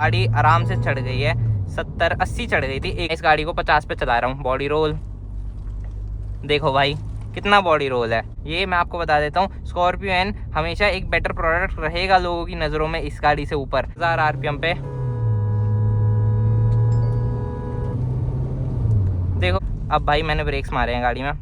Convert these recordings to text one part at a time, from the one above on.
गाड़ी आराम से चढ़ गई है, 70-80 चढ़ गई थी। इस गाड़ी को 50 पे चला रहा हूँ। बॉडी रोल देखो भाई, कितना बॉडी रोल है। ये मैं आपको बता देता हूँ, स्कॉर्पियो एन हमेशा एक बेटर प्रोडक्ट रहेगा लोगों की नज़रों में इस गाड़ी से ऊपर। 1000 आरपीएम पे देखो। अब भाई मैंने ब्रेक्स मारे हैं गाड़ी में।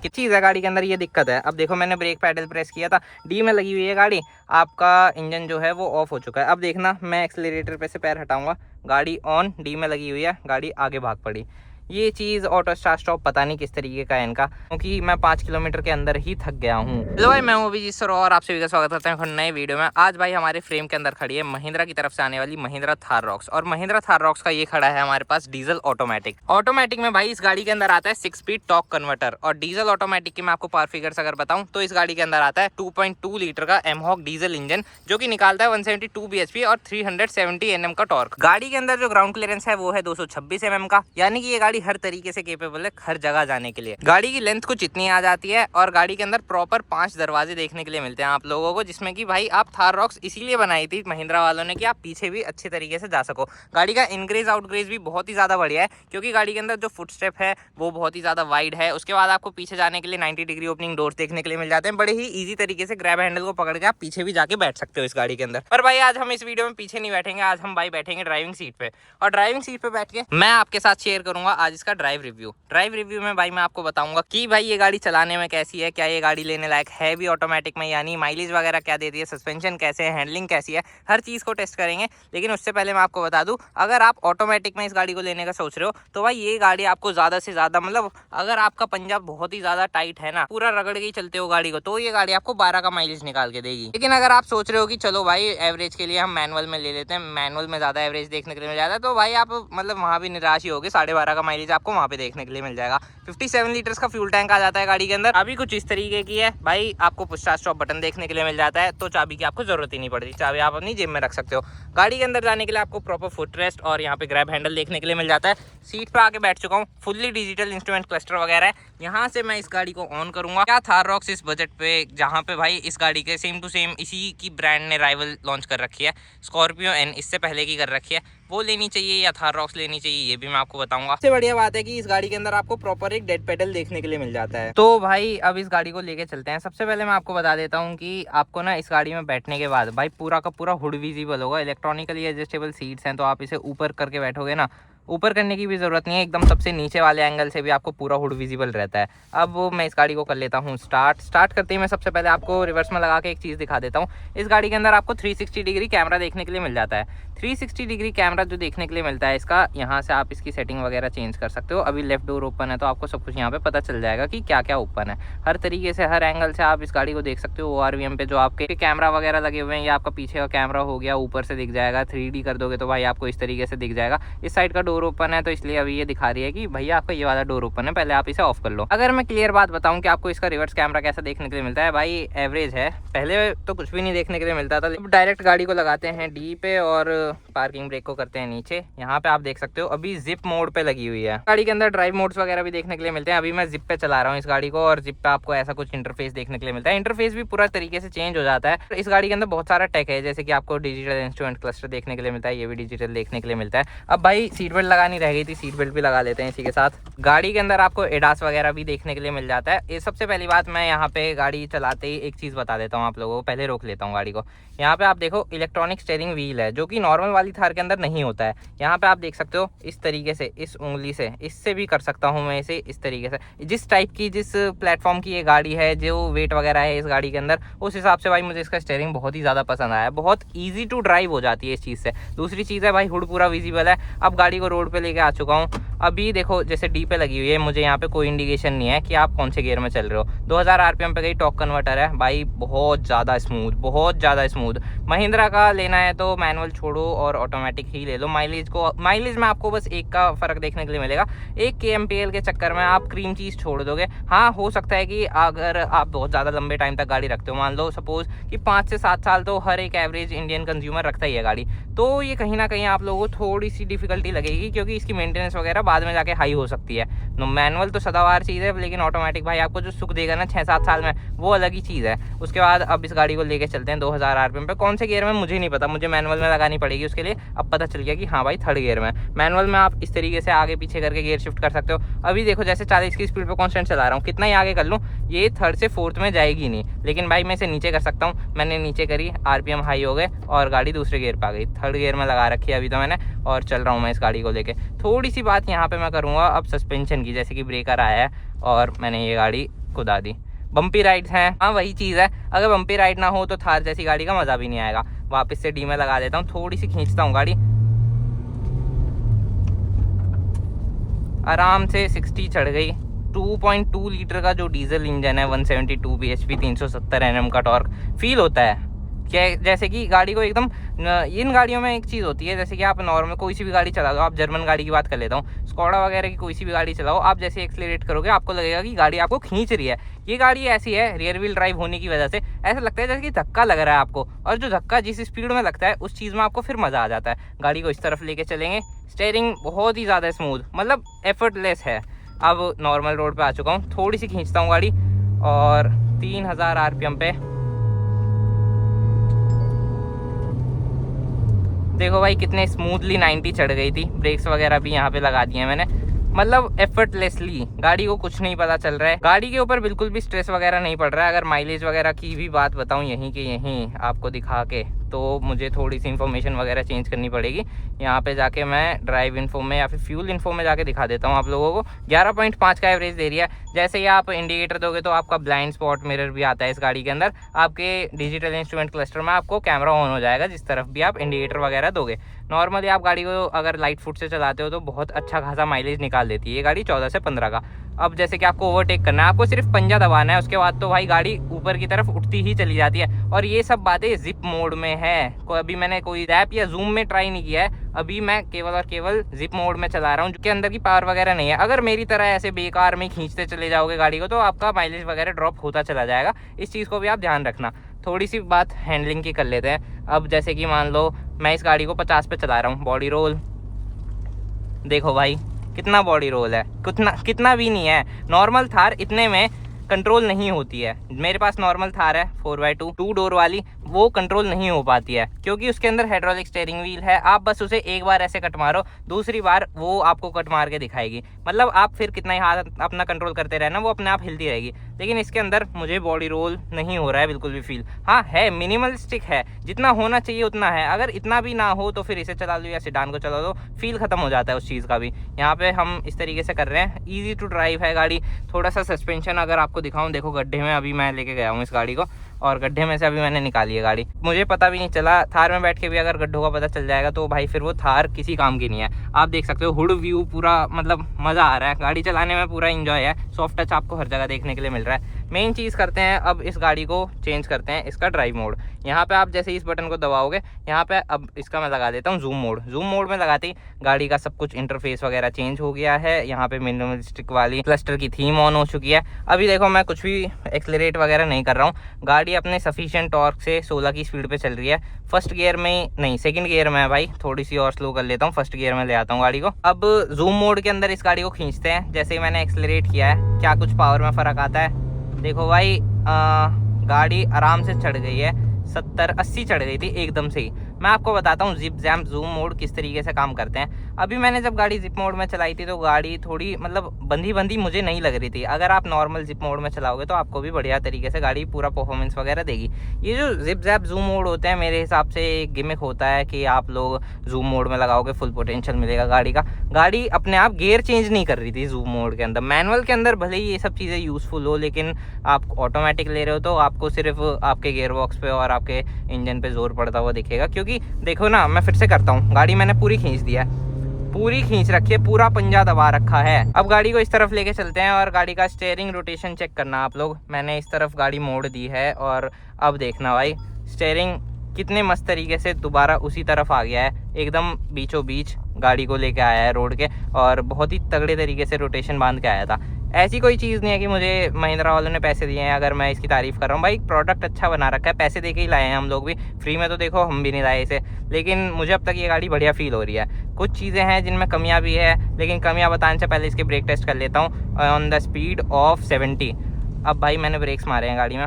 किस चीज़ है गाड़ी के अंदर, ये दिक्कत है। अब देखो मैंने ब्रेक पैडल प्रेस किया था, डी में लगी हुई है गाड़ी, आपका इंजन जो है वो ऑफ हो चुका है। अब देखना, मैं एक्सेलरेटर पे से पैर हटाऊंगा, गाड़ी ऑन, डी में लगी हुई है, गाड़ी आगे भाग पड़ी। ये चीज़ ऑटो स्टार्ट स्टॉप पता नहीं किस तरीके का है इनका, क्योंकि मैं 5 किलोमीटर के अंदर ही थक गया हूँ। हेलो भाई, मैं हूँ अभिजीत सर और आप सभी का स्वागत करता हूँ नए वीडियो में। आज भाई हमारे फ्रेम के अंदर खड़ी है महिंद्रा की तरफ से आने वाली महिंद्रा थार रॉक्स। और महिंद्रा थार रॉक्स का ये खड़ा है हमारे पास डीजल ऑटोमेटिक में भाई इस गाड़ी के अंदर आता है 6 स्पीड टॉर्क कन्वर्टर। और डीजल ऑटोमेटिक की मैं आपको पावर फिगर्स अगर बताऊं तो इस गाड़ी के अंदर आता है 2.2 लीटर का एमहॉक डीजल इंजन, जो कि निकालता है 172 bhp और 370 Nm का टॉर्क। गाड़ी के अंदर जो ग्राउंड क्लियरेंस है वो है 226 mm का, यानी कि ये गाड़ी हर तरीके से केपेबल है हर जगह जाने के लिए। गाड़ी की लेंथ कुछ इतनी आ जाती है और गाड़ी के अंदर प्रॉपर 5 दरवाजे देखने के लिए मिलते हैं आप लोगों को, जिसमें कि भाई आप थार रॉक्स इसीलिए बनाई थी महिंद्रा वालों ने कि आप पीछे भी अच्छे तरीके से जा सको। गाड़ी का इनग्रेज आउटग्रेज भी बहुत ही ज्यादा बढ़िया है, क्योंकि गाड़ी के अंदर जो फुट स्टेप है वो बहुत ही ज्यादा वाइड है। उसके बाद आपको पीछे जाने के लिए 90 डिग्री ओपनिंग डोर्स देखने के लिए मिल जाते हैं। बड़े ही ईजी तरीके से ग्रैब हैंडल को पकड़ के आप पीछे भी जाके बैठ सकते हो इस गाड़ी के अंदर। पर भाई आज हम इस वीडियो में पीछे नहीं बैठेंगे, आज हम भाई बैठेंगे ड्राइविंग सीट पे। और ड्राइविंग सीट पे बैठ के मैं आपके साथ शेयर करूंगा आज इसका ड्राइव रिव्यू में भाई मैं आपको बताऊंगा कि भाई ये गाड़ी चलाने में कैसी है, क्या ये गाड़ी लेने लायक है भी ऑटोमेटिक में, यानी माइलेज वगैरह क्या देती है, सस्पेंशन कैसे है, हैंडलिंग कैसी है, हर चीज़ को टेस्ट करेंगे। लेकिन उससे पहले मैं आपको बता दूं, अगर आप ऑटोमेटिक में इस गाड़ी को लेने का सोच रहे हो तो भाई ये गाड़ी आपको ज़्यादा से ज़्यादा, मतलब अगर आपका पंजा बहुत ही ज़्यादा टाइट है ना, पूरा रगड़ के ही चलते हो गाड़ी को, तो ये गाड़ी आपको 12 का माइलेज निकाल के देगी। लेकिन अगर आप सोच रहे हो कि चलो भाई एवरेज के लिए हम मैनुअल में ले लेते हैं, मैनुअल में ज़्यादा एवरेज देखने के लिए मिल जाता है, तो भाई आप मतलब वहाँ भी निराश ही होगे। 12.5 का माइलेज आपको वहाँ पे देखने के लिए मिल जाएगा। 57 लीटर्स का फ्यूल टैंक आ जाता है गाड़ी के अंदर। अभी कुछ इस तरीके की है भाई, आपको पुश स्टार्ट स्टॉप बटन देखने के लिए मिल जाता है, तो चाबी की आपको जरूरत ही नहीं पड़ती, चाबी आप अपनी जेब में रख सकते हो। गाड़ी के अंदर जाने के लिए आपको प्रॉपर फुट रेस्ट और यहाँ पे ग्रैब हैंडल देखने के लिए मिल जाता है। सीट पे आके बैठ चुका हूँ, फुल्ली डिजिटल इंस्ट्रूमेंट क्लस्टर वगैरह है। यहाँ से मैं इस गाड़ी को ऑन करूंगा। क्या थार रॉक्स इस बजट पे, जहाँ पे भाई इस गाड़ी के सेम टू सेम इसी की ब्रांड ने राइवल लॉन्च कर रखी है, स्कॉर्पियो एन इससे पहले की कर रखी है, वो लेनी चाहिए या थार रॉक्स लेनी चाहिए, ये भी मैं आपको बताऊंगा। सबसे बढ़िया बात है कि इस गाड़ी के अंदर आपको प्रॉपर एक डेड पेडल देखने के लिए मिल जाता है। तो भाई अब इस गाड़ी को लेके चलते हैं। सबसे पहले मैं आपको बता देता हूँ कि आपको ना इस गाड़ी में बैठने के बाद भाई पूरा का पूरा हुड विजिबल होगा। इलेक्ट्रॉनिकली एडजस्टेबल सीट्स हैं, तो आप इसे ऊपर करके बैठोगे ना, ऊपर करने की भी ज़रूरत नहीं है, एकदम सबसे नीचे वाले एंगल से भी आपको पूरा हुड विजिबल रहता है। अब मैं इस गाड़ी को कर लेता हूँ स्टार्ट करते ही मैं सबसे पहले आपको रिवर्स में लगा के एक चीज़ दिखा देता हूँ। इस गाड़ी के अंदर आपको 360 डिग्री कैमरा देखने के लिए मिल जाता है। 360 डिग्री कैमरा जो देखने के लिए मिलता है इसका, यहाँ से आप इसकी सेटिंग वगैरह चेंज कर सकते हो। अभी लेफ्ट डोर ओपन है तो आपको सब कुछ यहाँ पे पता चल जाएगा कि क्या क्या ओपन है। हर तरीके से हर एंगल से आप इस गाड़ी को देख सकते हो। ORVM पे जो आपके कैमरा वगैरह लगे हुए हैं, ये आपका पीछे का कैमरा हो गया, ऊपर से दिख जाएगा। 3D कर दोगे तो भाई आपको इस तरीके से दिख जाएगा। इस साइड का डोर ओपन है तो इसलिए अभी ये दिखा रही है कि भैया आपका ये वाला डोर ओपन है, पहले आप इसे ऑफ कर लो। अगर मैं क्लियर बात बताऊं कि आपको इसका रिवर्स कैमरा कैसा देखने के लिए मिलता है, भाई एवरेज है। पहले तो कुछ भी नहीं देखने के लिए मिलता था। डायरेक्ट गाड़ी को लगाते हैं डी पे और पार्किंग ब्रेक को करते हैं नीचे। यहाँ पे आप देख सकते हो अभी जिप मोड पे लगी हुई है। गाड़ी के अंदर ड्राइव मोड्स वगैरह भी देखने के लिए मिलते हैं। अभी मैं जिप पे चला रहा हूँ इस गाड़ी को और जिप पे आपको ऐसा कुछ इंटरफेस देखने के लिए मिलता है। इंटरफेस भी पूरा तरीके से चेंज हो जाता है। इस गाड़ी के अंदर बहुत सारा टेक है, जैसे कि आपको डिजिटल इंस्ट्रूमेंट क्लस्टर देखने के लिए मिलता है, ये भी डिजिटल देखने के लिए मिलता है। अब भाई सीट बेल्ट लगानी रह गई थी, सीट बेल्ट भी लगा लेते हैं इसी के साथ। गाड़ी के अंदर आपको एडास वगैरह भी देखने के लिए मिल जाता है। ये सबसे पहली बात, मैं यहाँ पे गाड़ी चलाते ही एक चीज़ बता देता हूँ आप लोगों को, पहले रोक लेता हूँ गाड़ी को। यहाँ पे आप देखो इलेक्ट्रॉनिक स्टीयरिंग व्हील है, जो कि नॉर्मल वाली थार के अंदर नहीं होता है। यहाँ पे आप देख सकते हो इस तरीके से, इस उंगली से, इससे भी कर सकता हूँ मैं इसे इस तरीके से। जिस टाइप की, जिस प्लेटफॉर्म की ये गाड़ी है, जो वेट वगैरह है इस गाड़ी के अंदर, उस हिसाब से भाई मुझे इसका स्टीयरिंग बहुत ही ज़्यादा पसंद आया। बहुत ईजी टू ड्राइव हो जाती है इस चीज़ से। दूसरी चीज़ है भाई हुड पूरा विजिबल है। अब गाड़ी को रोड पे लेके आ चुका हूँ। अभी देखो जैसे डी पे लगी हुई है, मुझे यहाँ पे कोई इंडिकेशन नहीं है कि आप कौन से गियर में चल रहे हो। 2000 आरपीएम पे गई, टॉर्क कन्वर्टर है भाई, बहुत ज़्यादा स्मूथ, बहुत ज़्यादा स्मूथ। महिंद्रा का लेना है तो मैनुअल छोड़ो और ऑटोमेटिक ही ले लो। माइलेज में आपको बस एक का फ़र्क देखने के लिए मिलेगा, 1 kmpl के चक्कर में आप क्रीम चीज़ छोड़ दोगे। हाँ, हो सकता है कि अगर आप बहुत ज़्यादा लंबे टाइम तक गाड़ी रखते हो, मान लो सपोज कि 5 से 7 साल तो हर एक एवरेज इंडियन कंज्यूमर रखता ही है गाड़ी, तो ये कहीं ना कहीं आप लोगों को थोड़ी सी डिफिकल्टी लगेगी, क्योंकि इसकी मेंटेनेंस वगैरह बाद में जाके हाई हो सकती है। मैनुअल तो सदाबहार चीज़ है, लेकिन ऑटोमेटिक भाई आपको जो सुख देगा ना 6-7 साल में, वो अलग ही चीज़ है। उसके बाद अब इस गाड़ी को लेके चलते हैं 2000 आरपीएम पे। कौन से गियर में मुझे नहीं पता, मुझे मैनुअल में लगानी पड़ेगी उसके लिए। अब पता चल गया कि हाँ भाई थर्ड गियर में। मैनुअल में आप इस तरीके से आगे पीछे करके गियर शिफ्ट कर सकते हो। अभी देखो जैसे 40 की स्पीड पे कांस्टेंट चला रहा हूँ, कितना ही आगे कर लूँ ये थर्ड से फोर्थ में जाएगी नहीं, लेकिन भाई मैं इसे नीचे कर सकता हूँ। मैंने नीचे करी, आरपीएम हाई हो गए और गाड़ी दूसरे गियर पे आ गई। थर्ड गियर में लगा रखी है अभी तो मैंने, और चल रहा हूँ मैं इस गाड़ी को लेके। थोड़ी सी बात यहाँ पे मैं करूँगा अब सस्पेंशन की, जैसे कि ब्रेकर आया है और मैंने ये गाड़ी कुदा दी। बम्पी राइड्स हैं, हाँ वही चीज़ है। अगर बम्पी राइड ना हो तो थार जैसी गाड़ी का मज़ा भी नहीं आएगा। वापस से डी में लगा देता हूँ, थोड़ी सी खींचता हूँ गाड़ी, आराम से 60 चढ़ गई। 2.2 लीटर का जो डीजल इंजन है, 172 bhp, 370 Nm का टॉर्क फील होता है। क्या जैसे कि गाड़ी को एकदम, इन गाड़ियों में एक चीज़ होती है, जैसे कि आप नॉर्मल कोई सी भी गाड़ी चला दो, आप जर्मन गाड़ी की बात कर लेता हूँ, स्कोडा वगैरह की कोई सी भी गाड़ी चलाओ, आप जैसे एक्सीलरेट करोगे आपको लगेगा कि गाड़ी आपको खींच रही है। ये गाड़ी ऐसी है, रियर व्हील ड्राइव होने की वजह से ऐसा लगता है जैसे कि धक्का लग रहा है आपको, और जो धक्का जिस स्पीड में लगता है उस चीज़ में आपको फिर मज़ा आ जाता है। गाड़ी को इस तरफ लेके चलेंगे, स्टेयरिंग बहुत ही ज़्यादा स्मूथ, मतलब एफर्टलेस है। अब नॉर्मल रोड पे आ चुका हूँ, थोड़ी सी खींचता हूँ गाड़ी और 3000 आरपीएम पे। देखो भाई कितने स्मूथली 90 चढ़ गई थी। ब्रेक्स वगैरह भी यहाँ पे लगा दिए हैं मैंने, मतलब एफर्टलेसली। गाड़ी को कुछ नहीं पता चल रहा है, गाड़ी के ऊपर बिल्कुल भी स्ट्रेस वगैरह नहीं पड़ रहा है। अगर माइलेज वगैरह की भी बात बताऊँ यहीं के यहीं आपको दिखा के, तो मुझे थोड़ी सी इन्फॉर्मेशन वगैरह चेंज करनी पड़ेगी। यहाँ पे जाके मैं ड्राइव इन्फो में या फिर फ्यूल इन्फो में जाके दिखा देता हूँ आप लोगों को। 11.5 का एवरेज दे रही है। जैसे ही आप इंडिकेटर दोगे तो आपका ब्लाइंड स्पॉट मिरर भी आता है इस गाड़ी के अंदर। आपके डिजिटल इंस्ट्रूमेंट क्लस्टर में आपको कैमरा ऑन हो जाएगा जिस तरफ भी आप इंडिकेटर वगैरह दोगे। नॉर्मली आप गाड़ी को अगर लाइट फुट से चलाते हो तो बहुत अच्छा खासा माइलेज निकाल देती है ये गाड़ी, 14 से 15 का। अब जैसे कि आपको ओवरटेक करना है, आपको सिर्फ पंजा दबाना है, उसके बाद तो भाई गाड़ी ऊपर की तरफ उठती ही चली जाती है। और ये सब बातें जिप मोड में है। अभी मैंने कोई रैप या जूम में ट्राई नहीं किया है, अभी मैं केवल और केवल जिप मोड में चला रहा हूँ, जो के अंदर की पावर वगैरह नहीं है। अगर मेरी तरह ऐसे बेकार में खींचते चले जाओगे गाड़ी को तो आपका माइलेज वगैरह ड्रॉप होता चला जाएगा। इस चीज़ को भी आप ध्यान रखना। थोड़ी सी बात हैंडलिंग की कर लेते हैं। अब जैसे कि मान लो मैं इस गाड़ी को 50 पे चला रहा हूँ, बॉडी रोल देखो भाई कितना बॉडी रोल है, कितना भी नहीं है। नॉर्मल थार इतने में कंट्रोल नहीं होती है। मेरे पास नॉर्मल थार है 4x2 2 डोर वाली, वो कंट्रोल नहीं हो पाती है क्योंकि उसके अंदर हाइड्रोलिक स्टीयरिंग व्हील है। आप बस उसे एक बार ऐसे कट मारो, दूसरी बार वो आपको कट मार के दिखाएगी, मतलब आप फिर कितना ही हाथ अपना कंट्रोल करते रहना, वो अपने आप हिलती रहेगी। लेकिन इसके अंदर मुझे बॉडी रोल नहीं हो रहा है बिल्कुल भी फील। हाँ है, मिनिमलिस्टिक है, जितना होना चाहिए उतना है। अगर इतना भी ना हो तो फिर इसे चला लो या सेडान को चला लो, फील खत्म हो जाता है उस चीज़ का भी। यहाँ पे हम इस तरीके से कर रहे हैं, ईजी टू ड्राइव है गाड़ी। थोड़ा सा सस्पेंशन अगर आपको दिखाऊं, देखो गड्ढे में अभी मैं लेके गया हूँ इस गाड़ी को, और गड्ढे में से अभी मैंने निकाली है गाड़ी। मुझे पता भी नहीं चला। थार में बैठ के भी अगर गड्ढों का पता चल जाएगा तो भाई फिर वो थार किसी काम की नहीं है। आप देख सकते हो हुड व्यू पूरा, मतलब मज़ा आ रहा है गाड़ी चलाने में, पूरा एंजॉय है। सॉफ्ट टच आपको हर जगह देखने के लिए मिल रहा है। मेन चीज़ करते हैं अब, इस गाड़ी को चेंज करते हैं इसका ड्राइव मोड। यहाँ पे आप जैसे इस बटन को दबाओगे, यहाँ पे अब इसका मैं लगा देता हूँ जूम मोड। जूम मोड में लगाते ही गाड़ी का सब कुछ इंटरफेस वगैरह चेंज हो गया है। यहाँ पे मिनिमलिस्टिक वाली क्लस्टर की थीम ऑन हो चुकी है। अभी देखो मैं कुछ भी एक्सीलरेट वगैरह नहीं कर रहा हूँ, गाड़ी अपने सफिशिएंट टॉर्क से 16 की स्पीड पे चल रही है। फर्स्ट गियर में नहीं, सेकंड गियर में है भाई, थोड़ी सी और स्लो कर लेता हूँ, फर्स्ट गियर में ले आता हूँ गाड़ी को। अब जूम मोड के अंदर इस गाड़ी को खींचते हैं। जैसे ही मैंने एक्सीलरेट किया है, क्या कुछ पावर में फ़र्क आता है देखो भाई। गाड़ी आराम से चढ़ गई है, 70-80 चढ़ गई थी एकदम से ही। मैं आपको बताता हूँ जिप जैम्प जूम मोड किस तरीके से काम करते हैं। अभी मैंने जब गाड़ी जिप मोड में चलाई थी तो गाड़ी थोड़ी मतलब बंधी मुझे नहीं लग रही थी। अगर आप नॉर्मल जिप मोड में चलाओगे तो आपको भी बढ़िया तरीके से गाड़ी पूरा परफॉर्मेंस वगैरह देगी। ये जो जिप जैप जूम मोड होते हैं, मेरे हिसाब से एक गिमिक होता है कि आप लोग जूम मोड में लगाओगे फुल पोटेंशियल मिलेगा गाड़ी का। गाड़ी अपने आप गियर चेंज नहीं कर रही थी जूम मोड के अंदर। मैनुअल के अंदर भले ही ये सब चीज़ें यूज़फुल हो, लेकिन आप ऑटोमेटिक ले रहे हो तो आपको सिर्फ आपके गियर बॉक्स पे और आपके इंजन पे जोर पड़ता हुआ दिखेगा। क्योंकि देखो ना, मैं फिर से करता हूँ, गाड़ी मैंने पूरी खींच दिया है, पूरी खींच रखी है, पूरा पंजा दबा रखा है। अब गाड़ी को इस तरफ लेके चलते हैं और गाड़ी का स्टीयरिंग रोटेशन चेक करना आप लोग। मैंने इस तरफ गाड़ी मोड़ दी है और अब देखना भाई स्टीयरिंग कितने मस्त तरीके से दोबारा उसी तरफ आ गया है, एकदम बीचों बीच गाड़ी को लेके आया है रोड के, और बहुत ही तगड़े तरीके से रोटेशन बांध के आया था। ऐसी कोई चीज़ नहीं है कि मुझे महिंद्रा वालों ने पैसे दिए हैं अगर मैं इसकी तारीफ़ कर रहा हूँ। भाई प्रोडक्ट अच्छा बना रखा है, पैसे दे के ही लाए हैं हम लोग भी, फ्री में तो देखो हम भी नहीं लाए इसे। लेकिन मुझे अब तक ये गाड़ी बढ़िया फ़ील हो रही है। कुछ चीज़ें हैं जिनमें कमियाँ भी है, लेकिन कमियाँ बताने से पहले इसके ब्रेक टेस्ट कर लेता हूँ ऑन द स्पीड ऑफ 70। अब भाई मैंने ब्रेक्स मारे हैं गाड़ी में,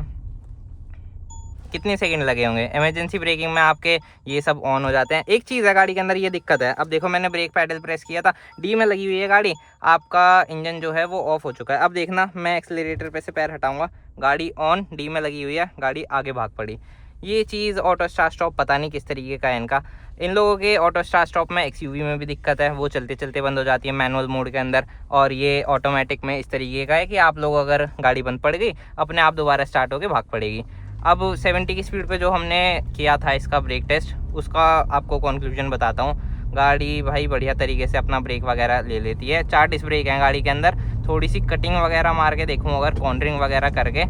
कितने सेकंड लगे होंगे। इमरजेंसी ब्रेकिंग में आपके ये सब ऑन हो जाते हैं। एक चीज़ है गाड़ी के अंदर ये दिक्कत है, अब देखो मैंने ब्रेक पैडल प्रेस किया था, डी में लगी हुई है गाड़ी, आपका इंजन जो है वो ऑफ हो चुका है। अब देखना मैं एक्सीलरेटर पे से पैर हटाऊंगा, गाड़ी ऑन, डी में लगी हुई है, गाड़ी आगे भाग पड़ी। ये चीज़ ऑटो स्टार्ट स्टॉप पता नहीं किस तरीके का है इनका। इन लोगों के ऑटो स्टार्ट स्टॉप में एक्सयूवी में भी दिक्कत है, वो चलते चलते बंद हो जाती है मैनुअल मोड के अंदर। और ये ऑटोमेटिक में इस तरीके का है कि आप लोग अगर गाड़ी बंद पड़ गई अपने आप दोबारा स्टार्ट होकर भाग पड़ेगी। अब 70 की स्पीड पे जो हमने किया था इसका ब्रेक टेस्ट, उसका आपको कंक्लूजन बताता हूँ। गाड़ी भाई बढ़िया तरीके से अपना ब्रेक वगैरह ले लेती है। 4 डिस्क ब्रेक हैं गाड़ी के अंदर। थोड़ी सी कटिंग वगैरह मार के देखूँ अगर, कॉर्नरिंग वगैरह करके,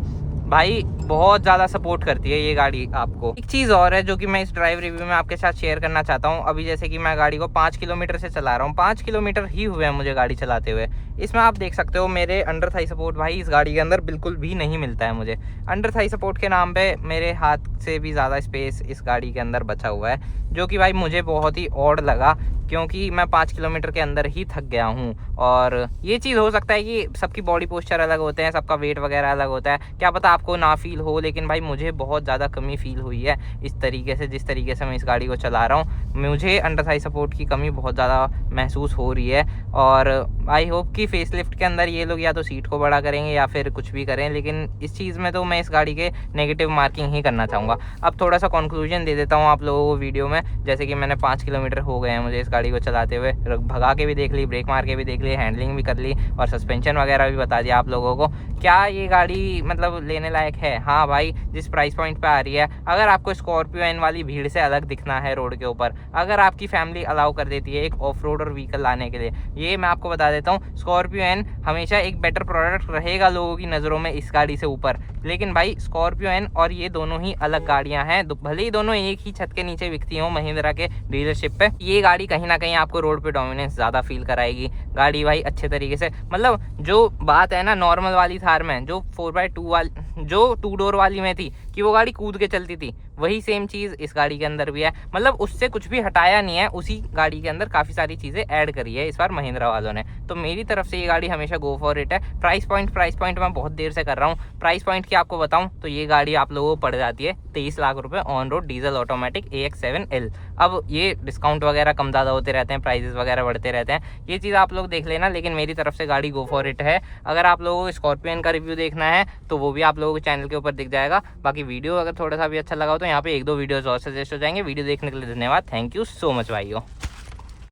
भाई बहुत ज़्यादा सपोर्ट करती है ये गाड़ी आपको। एक चीज़ और है जो कि मैं इस ड्राइव रिव्यू में आपके साथ शेयर करना चाहता हूँ। अभी जैसे कि मैं गाड़ी को 5 किलोमीटर से चला रहा हूँ, 5 किलोमीटर ही हुए हैं मुझे गाड़ी चलाते हुए। इसमें आप देख सकते हो मेरे अंडर थाई सपोर्ट भाई इस गाड़ी के अंदर बिल्कुल भी नहीं मिलता है मुझे। अंडर थाई सपोर्ट के नाम पे मेरे हाथ से भी ज़्यादा स्पेस इस गाड़ी के अंदर बचा हुआ है, जो कि भाई मुझे बहुत ही ऑड लगा, क्योंकि मैं 5 किलोमीटर के अंदर ही थक गया हूँ। और ये चीज़ हो सकता है कि सबकी बॉडी पोस्चर अलग होते हैं, सबका वेट वगैरह अलग होता है, क्या पता आपको ना फील हो, लेकिन भाई मुझे बहुत ज़्यादा कमी फील हुई है इस तरीके से, जिस तरीके से मैं इस गाड़ी को चला रहा हूँ। मुझे अंडर थाई सपोर्ट की कमी बहुत ज़्यादा महसूस हो रही है। और आई होप कि फेसलिफ्ट के अंदर ये लोग या तो सीट को बड़ा करेंगे या फिर कुछ भी करें, लेकिन इस चीज़ में तो मैं इस गाड़ी के नेगेटिव मार्किंग ही करना चाहूँगा। अब थोड़ा सा कंक्लूजन दे देता हूँ आप लोगों को वीडियो में। जैसे कि मैंने 5 किलोमीटर हो गए हैं मुझे इस गाड़ी को चलाते हुए, भगा के भी देख ली, ब्रेक मार के भी देख ली, हैंडलिंग भी कर ली और सस्पेंशन वगैरह भी बता दिया आप लोगों को। क्या ये गाड़ी मतलब लेने लायक है? हाँ भाई, जिस प्राइस पॉइंट पे आ रही है, अगर आपको स्कॉर्पियो एन वाली भीड़ से अलग दिखना है रोड के ऊपर, अगर आपकी फैमिली अलाउ कर देती है एक ऑफ रोड और व्हीकल लाने के लिए, ये मैं आपको बता देता हूँ, स्कॉर्पियो एन हमेशा एक बेटर प्रोडक्ट रहेगा लोगों की नज़रों में इस गाड़ी से ऊपर। लेकिन भाई स्कॉर्पियो एन और ये दोनों ही अलग गाड़ियाँ हैं, भले ही दोनों एक ही छत के नीचे बिकती हों महिंद्रा के डीलरशिप पे, ये गाड़ी कहीं ना कहीं आपको रोड पे डोमिनेंस ज़्यादा फील कराएगी। गाड़ी भाई अच्छे तरीके से, मतलब जो बात है ना नॉर्मल वाली थार में, जो 4x2 वाली, जो 2 डोर वाली में थी कि वो गाड़ी कूद के चलती थी, वही सेम चीज़ इस गाड़ी के अंदर भी है। मतलब उससे कुछ भी हटाया नहीं है, उसी गाड़ी के अंदर काफ़ी सारी चीज़ें ऐड करी है इस बार महिंद्रा वालों ने। तो मेरी तरफ से ये गाड़ी हमेशा गो फॉर इट है। प्राइस पॉइंट मैं बहुत देर से कर रहा हूँ। प्राइस पॉइंट की आपको बताऊँ तो ये गाड़ी आप लोगों को पड़ जाती है 23 लाख रुपए on road diesel automatic AX7L। अब ये डिस्काउंट वगैरह कम ज़्यादा होते रहते हैं, प्राइजेस वगैरह बढ़ते रहते हैं, ये चीज़ आप लोग देख लेना, लेकिन मेरी तरफ से गाड़ी गो फॉर इट है। अगर आप लोगों को स्कॉर्पियन का रिव्यू देखना है तो वो भी आप लोगों के चैनल के ऊपर दिख जाएगा। बाकी वीडियो अगर थोड़ा सा भी अच्छा लगा हो तो यहाँ पे 1-2 वीडियोस और सजेस्ट हो जाएंगे। वीडियो देखने के लिए धन्यवाद, थैंक यू सो मच भाइयों।